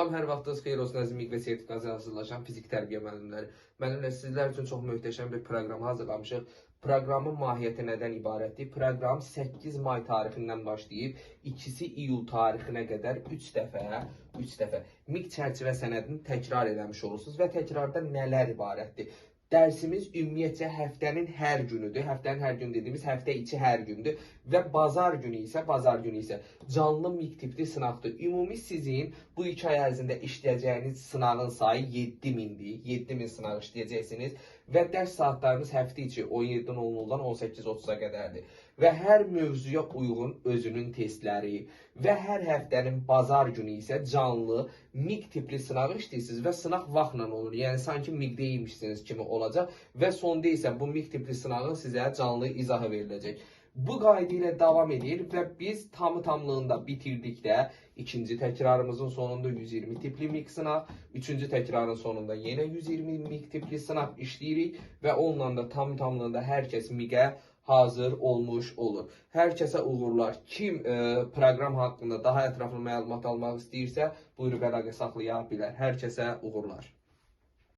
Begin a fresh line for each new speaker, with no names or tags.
Salam, hər vaxtınız xeyir olsun əziz MİQ və sertifikasiya hazırlaşan fizik tərbiyə müəllimləri. Müəllimlər, sizlər üçün çox möhtəşəm bir proqram hazırlamışıq. Proqramın mahiyyəti nədən ibarətdir? Proqram 8 may tarixindən başlayıb 2 iyul tarixinə qədər 3 dəfə MİQ çərçivə sənədini təkrar eləmiş olursunuz və təkrarda nələr ibarətdir? Dərsimiz ümumiyyətcə həftənin hər günüdür. Həftənin hər günü dediyimiz həftə içi hər gündür və bazar günü isə canlı MİQ tipli sınaqdır. Ümumi sizin bu 2 ay ərzində işləyəcəyiniz sınağın sayı 7000-dir. 7000 sınaq işləyəcəksiniz və dərs saatlarımız həftə içi 17:00-dan 18:30-a qədərdir. Və hər mövzuya uyğun özünün testləri və hər həftənin bazar günü isə canlı MİQ tipli sınağı işləyirsiniz və sınaq vaxtla olur. Yəni sanki MİQ-deymişsiniz kimi olacaq və sonda isə bu MİQ tipli sınağın sizə canlı izahı veriləcək. Bu qayda ilə davam edir və biz tamlığında bitirdikdə ikinci təkrarımızın sonunda 120 tipli MİQ sınaq, üçüncü təkrarın sonunda yenə 120 MİQ tipli sınaq işləyirik və onunla da tamlığında hər kəs MİQ-ə hazır olmuş olur. Hər kəsə uğurlar. Kim proqram haqqında daha ətraflı məlumat almaq istəyirsə, buyurub əlaqə saxlaya bilər. Hər kəsə uğurlar.